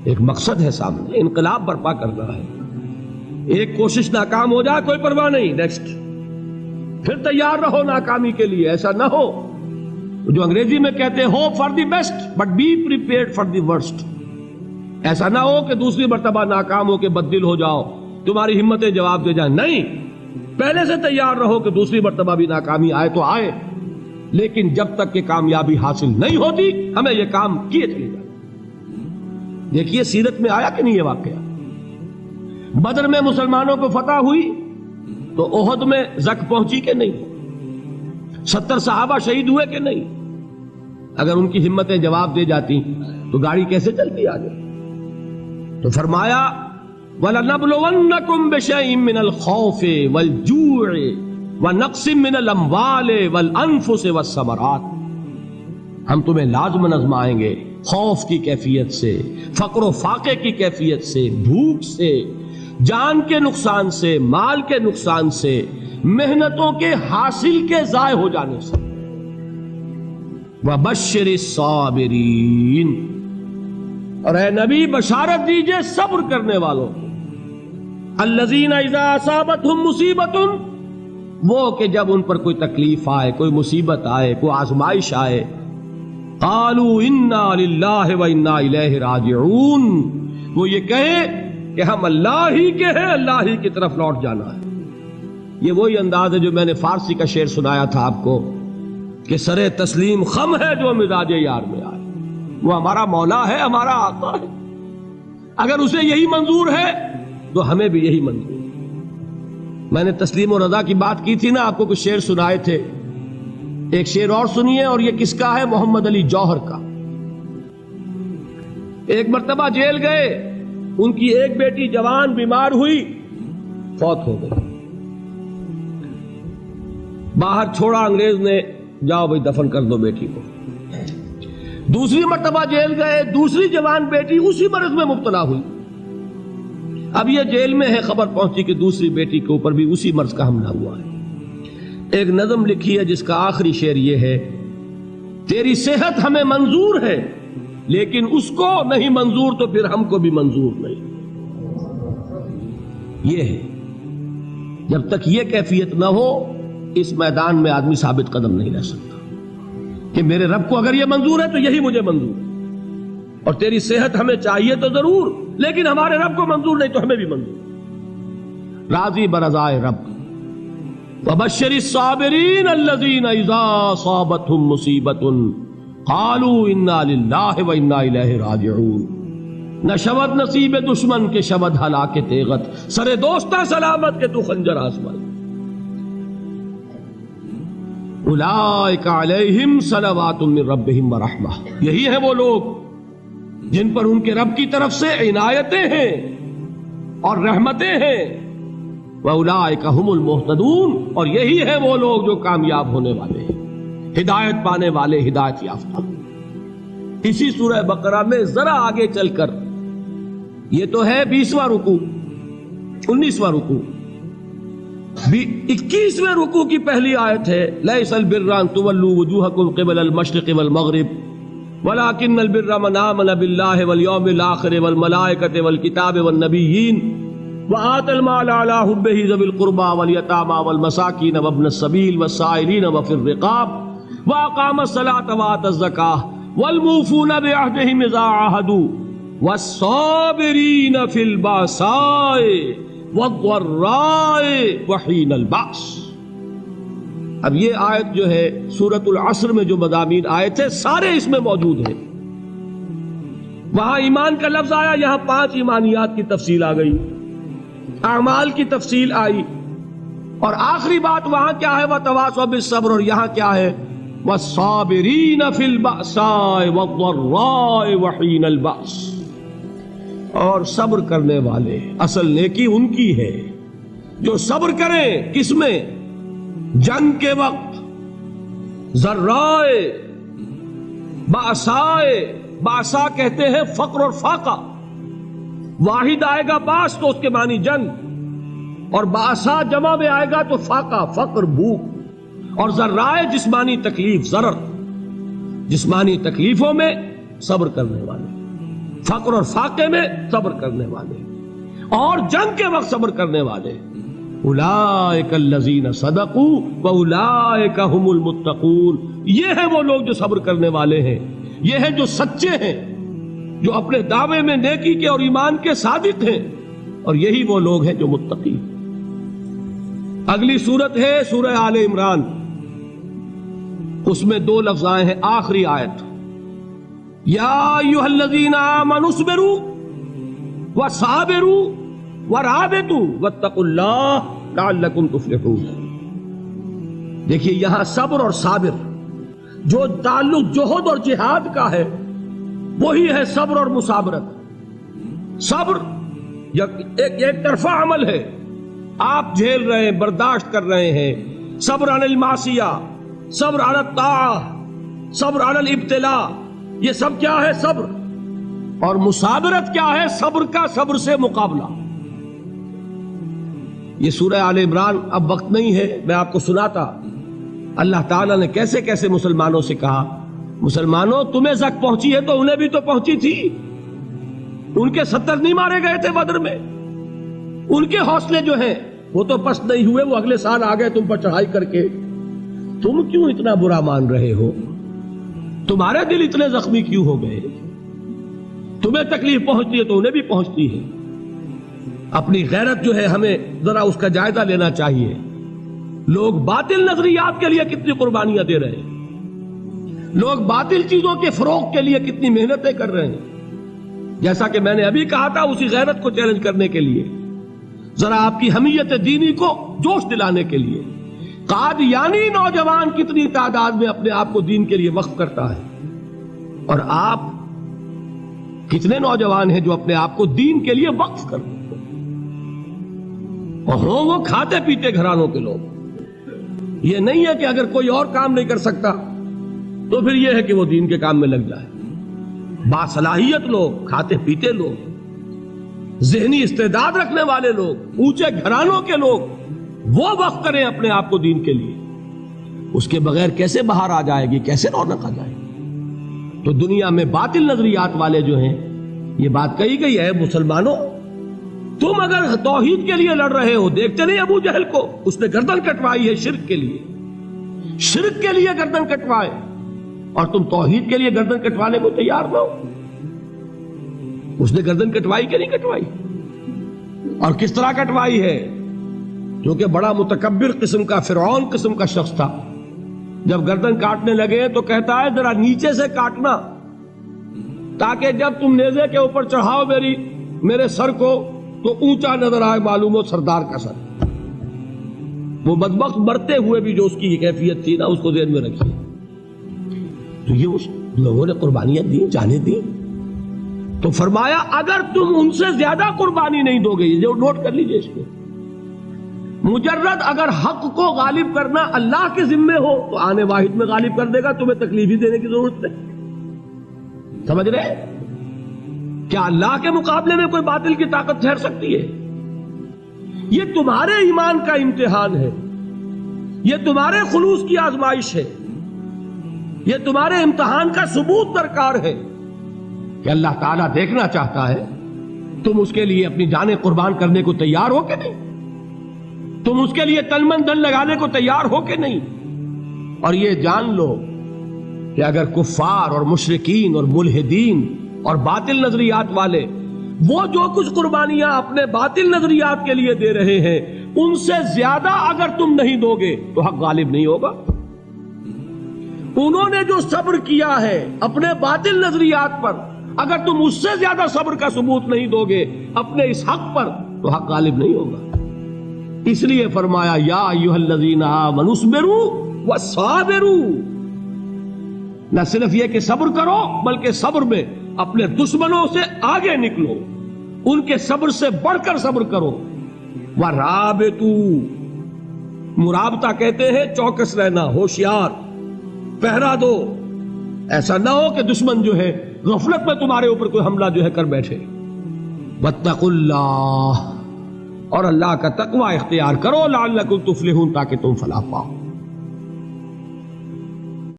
ایک مقصد ہے سامنے، انقلاب برپا کرنا ہے. ایک کوشش ناکام ہو جائے کوئی پرواہ نہیں، نیکسٹ پھر تیار رہو ناکامی کے لیے. ایسا نہ ہو جو انگریزی میں کہتے ہیں hope for the best but be prepared for the worst. ایسا نہ ہو کہ دوسری مرتبہ ناکام ہو کے بددل ہو جاؤ، تمہاری ہمتیں جواب دے جائیں. نہیں، پہلے سے تیار رہو کہ دوسری مرتبہ بھی ناکامی آئے تو آئے، لیکن جب تک کہ کامیابی حاصل نہیں ہوتی ہمیں یہ کام کیے چلے جائیں. دیکھیے سیرت میں آیا کہ نہیں یہ واقعہ. بدر میں مسلمانوں کو فتح ہوئی تو احد میں زک پہنچی کہ نہیں؟ 70 صحابہ شہید ہوئے کہ نہیں؟ اگر ان کی ہمتیں جواب دے جاتی تو گاڑی کیسے چلتی آگے؟ تو فرمایا وَلَنَبْلُوَنَّكُمْ بِشَيْءٍ مِّنَ الْخَوْفِ وَالْجُوعِ وَنَقْصٍ مِّنَ الْأَمْوَالِ وَالْأَنفُسِ وَالثَّمَرَاتِ. ہم تمہیں لازم آزمائیں گے خوف کی کیفیت سے، فقر و فاقے کی کیفیت سے، بھوک سے، جان کے نقصان سے، مال کے نقصان سے، محنتوں کے حاصل کے ضائع ہو جانے سے. وَبَشِّرِ الصَّابِرِينَ، اور اے نبی بشارت دیجئے صبر کرنے والوں کو. الَّذِينَ إِذَا أَصَابَتْهُمْ مُصِيبَةٌ، وہ کہ جب ان پر کوئی تکلیف آئے، کوئی مصیبت آئے، کوئی آزمائش آئے، قالوا انا للہ وانا الیہ راجعون، وہ یہ کہیں کہ ہم اللہ ہی کے ہیں، اللہ ہی کی طرف لوٹ جانا ہے. یہ وہی انداز ہے جو میں نے فارسی کا شعر سنایا تھا آپ کو کہ سرے تسلیم خم ہے جو مزاج یار میں آئے. وہ ہمارا مولا ہے، ہمارا آقا ہے، اگر اسے یہی منظور ہے تو ہمیں بھی یہی منظور ہے. میں نے تسلیم و رضا کی بات کی تھی نا، آپ کو کچھ شعر سنائے تھے. ایک شعر اور سنیے، اور یہ کس کا ہے؟ محمد علی جوہر کا. ایک مرتبہ جیل گئے، ان کی ایک بیٹی جوان بیمار ہوئی، فوت ہو گئی. باہر چھوڑا انگریز نے، جاؤ بھائی دفن کر دو بیٹی کو. دوسری مرتبہ جیل گئے، دوسری جوان بیٹی اسی مرض میں مبتلا ہوئی. اب یہ جیل میں ہے، خبر پہنچی کہ دوسری بیٹی کے اوپر بھی اسی مرض کا حملہ ہوا ہے. ایک نظم لکھی ہے جس کا آخری شعر یہ ہے: تیری صحت ہمیں منظور ہے لیکن اس کو نہیں منظور تو پھر ہم کو بھی منظور نہیں. یہ ہے، جب تک یہ کیفیت نہ ہو اس میدان میں آدمی ثابت قدم نہیں رہ سکتا کہ میرے رب کو اگر یہ منظور ہے تو یہی مجھے منظور ہے، اور تیری صحت ہمیں چاہیے تو ضرور، لیکن ہمارے رب کو منظور نہیں تو ہمیں بھی منظور. راضی برضائے رب. وَبَشِّرِ الصَّابِرِينَ الَّذِينَ إِذَا أَصَابَتْهُمْ مُصِيبَةٌ قَالُوا إِنَّا لِلَّهِ وَإِنَّا إِلَيْهِ رَاجِعُونَ. نہ شود نصیب دشمن کے شود ہلاک تیغت، سر دوستہ سلامت کے تو خنجر آزمائی. اولئک علیہم صلوات من ربہم ورحمہ، یہی ہے وہ لوگ جن پر ان کے رب کی طرف سے عنایتیں ہیں اور رحمتیں ہیں. وَأُولَٰئِكَ هُمُ الْمُهْتَدُونَ، اور یہی ہے وہ لوگ جو کامیاب ہونے والے ہیں، ہدایت پانے والے، ہدایت یافتہ. اسی سورہ بقرہ میں ذرا آگے چل کر، یہ تو ہے 20واں رکوع، 19واں رکوع، 21ویں رکوع کی پہلی آیت ہے: لَيْسَ الْبِرَّ أَن تُوَلُّوا وُجُوهَكُمْ قِبَلَ الْمَشْرِقِ وَالْمَغْرِبِ وَلَٰكِنَّ الْبِرَّ مَنْ آمَنَ بِاللَّهِ وَالْيَوْمِ الْآخِرِ وَالْمَلَائِكَةِ وَالْكِتَابِ وَالنَّبِيِّينَ وَآتَى الْمَالَ عَلَىٰ حُبِّهِ ذَوِي الْقُرْبَىٰ وَالْيَتَامَىٰ وَالْمَسَاكِينَ وَابْنَ السَّبِيلِ وَالسَّائِلِينَ وَفِي الرِّقَابِ وَأَقَامَ الصَّلَاةَ وَآتَى الزَّكَاةَ وَالْمُوفُونَ بِعَهْدِهِمْ إِذَا عَاهَدُوا وَالصَّابِرِينَ فِي الْبَأْسَاءِ وَالضَّرَّاءِ وَحِينَ الْبَأْسِ. اب یہ آیت جو ہے سورۃ العصر میں جو مضامین آئے تھے سارے اس میں موجود ہیں. وہاں ایمان کا لفظ آیا، یہاں 5 ایمانیات کی تفصیل آ گئی، اعمال کی تفصیل آئی، اور آخری بات وہاں کیا ہے؟ وَتَوَاصَوْا بِالصَّبْرِ، اور یہاں کیا ہے؟ وَالصَّابِرِينَ فِي الْبَأْسَاءِ وَالضَّرَّاءِ وَحِينَ الْبَأْسِ، اور صبر کرنے والے. اصل نیکی ان کی ہے جو صبر کریں. کس میں؟ جنگ کے وقت. ذرائے، بأسائے، بأسا کہتے ہیں فقر اور فاقہ. واحد آئے گا باس تو اس کے معنی جنگ، اور بأسا جمع میں آئے گا تو فاقہ، فقر، بھوک. اور ذرائے جسمانی تکلیف، ضرر، جسمانی تکلیفوں میں صبر کرنے والے. فقر اور فاقے میں صبر کرنے والے اور جنگ کے وقت صبر کرنے والے. اولئک الذین صدقوا واولئک هم المتقون. یہ ہیں وہ لوگ جو صبر کرنے والے ہیں، یہ ہیں جو سچے ہیں، جو اپنے دعوے میں نیکی کے اور ایمان کے صادق ہیں، اور یہی وہ لوگ ہیں جو متقی. اگلی سورت ہے سورہ آل عمران. اس میں 2 لفظ آئے ہیں آخری آیت، یا ایھا الذین آمنوا اصبروا وصابروا ورابطوا واتقوا اللہ لعلکم تفلحون. دیکھیے یہاں صبر اور صابر جو تعلق جہد اور جہاد کا ہے وہی ہے صبر اور مصابرت. صبر ایک طرفہ عمل ہے، آپ جھیل رہے ہیں، برداشت کر رہے ہیں. صبر علی المعصیہ، صبر علی الطاعہ، صبر علی الابتلاء، یہ سب کیا ہے؟ صبر. اور مصابرت کیا ہے؟ صبر کا صبر سے مقابلہ. یہ سورہ آل عمران اب وقت نہیں ہے، میں آپ کو سناتا اللہ تعالیٰ نے کیسے کیسے مسلمانوں سے کہا، مسلمانوں تمہیں زک پہنچی ہے تو انہیں بھی تو پہنچی تھی. ان کے 70 نہیں مارے گئے تھے بدر میں؟ ان کے حوصلے جو ہیں وہ تو پست نہیں ہوئے، وہ اگلے سال آ گئے تم پر چڑھائی کر کے. تم کیوں اتنا برا مان رہے ہو؟ تمہارے دل اتنے زخمی کیوں ہو گئے؟ تمہیں تکلیف پہنچتی ہے تو انہیں بھی پہنچتی ہے. اپنی غیرت جو ہے ہمیں ذرا اس کا جائزہ لینا چاہیے. لوگ باطل نظریات کے لیے کتنی قربانیاں دے رہے ہیں، لوگ باطل چیزوں کے فروغ کے لیے کتنی محنتیں کر رہے ہیں. جیسا کہ میں نے ابھی کہا تھا، اسی غیرت کو چیلنج کرنے کے لیے، ذرا آپ کی حمیت دینی کو جوش دلانے کے لیے، قادیانی نوجوان کتنی تعداد میں اپنے آپ کو دین کے لیے وقف کرتا ہے، اور آپ کتنے نوجوان ہیں جو اپنے آپ کو دین کے لیے وقف کرتے ہیں، اور ہوں وہ کھاتے پیتے گھرانوں کے لوگ. یہ نہیں ہے کہ اگر کوئی اور کام نہیں کر سکتا تو پھر یہ ہے کہ وہ دین کے کام میں لگ جائے. باصلاحیت لوگ، کھاتے پیتے لوگ، ذہنی استعداد رکھنے والے لوگ، اونچے گھرانوں کے لوگ وہ وقف کریں اپنے آپ کو دین کے لیے. اس کے بغیر کیسے باہر آ جائے گی، کیسے رونق آ جائے گی؟ تو دنیا میں باطل نظریات والے جو ہیں، یہ بات کہی گئی ہے، مسلمانوں تم اگر توحید کے لیے لڑ رہے ہو، دیکھتے نہیں ابو جہل کو، اس نے گردن کٹوائی ہے شرک کے لیے، شرک کے لیے گردن کٹوائے، اور تم توحید کے لیے گردن کٹوانے کو تیار نہ ہو. اس نے گردن کٹوائی کہ نہیں کٹوائی؟ اور کس طرح کٹوائی ہے؟ کیونکہ بڑا متکبر قسم کا، فرعون قسم کا شخص تھا. جب گردن کاٹنے لگے تو کہتا ہے ذرا نیچے سے کاٹنا، تاکہ جب تم نیزے کے اوپر چڑھاؤ میرے سر کو تو اونچا نظر آئے، معلوم ہو سردار کا سر. وہ بدبخت مرتے ہوئے بھی جو اس کی کیفیت تھی نا، اس کو ذہن میں رکھیے. تو یہ اس لوگوں نے قربانیاں دی، جانیں دی. تو فرمایا اگر تم ان سے زیادہ قربانی نہیں دو گے، یہ نوٹ کر لیجئے اس کو، مجرد اگر حق کو غالب کرنا اللہ کے ذمے ہو تو آنے واحد میں غالب کر دے گا، تمہیں تکلیف ہی دینے کی ضرورت نہیں. سمجھ رہے؟ کیا اللہ کے مقابلے میں کوئی باطل کی طاقت ٹھہر سکتی ہے؟ یہ تمہارے ایمان کا امتحان ہے، یہ تمہارے خلوص کی آزمائش ہے، یہ تمہارے امتحان کا ثبوت درکار ہے کہ اللہ تعالیٰ دیکھنا چاہتا ہے تم اس کے لیے اپنی جانیں قربان کرنے کو تیار ہو کہ نہیں، تم اس کے لیے تن من دھن لگانے کو تیار ہو کہ نہیں. اور یہ جان لو کہ اگر کفار اور مشرکین اور ملحدین اور باطل نظریات والے وہ جو کچھ قربانیاں اپنے باطل نظریات کے لیے دے رہے ہیں، ان سے زیادہ اگر تم نہیں دو گے تو حق غالب نہیں ہوگا. انہوں نے جو صبر کیا ہے اپنے باطل نظریات پر، اگر تم اس سے زیادہ صبر کا ثبوت نہیں دو گے اپنے اس حق پر تو حق غالب نہیں ہوگا. اس لیے فرمایا یا ایھا الذین آمنوا اصبروا وصابروا. نہ صرف یہ کہ صبر کرو، بلکہ صبر میں اپنے دشمنوں سے آگے نکلو، ان کے صبر سے بڑھ کر صبر کرو. ورابطوا، مرابطہ کہتے ہیں چوکس رہنا، ہوشیار، پہرا دو. ایسا نہ ہو کہ دشمن جو ہے غفلت میں تمہارے اوپر کوئی حملہ جو ہے کر بیٹھے. واتقوا اللہ، اور اللہ کا تقوی اختیار کرو، لعلکم تفلحون، تاکہ تم فلاح پاؤ.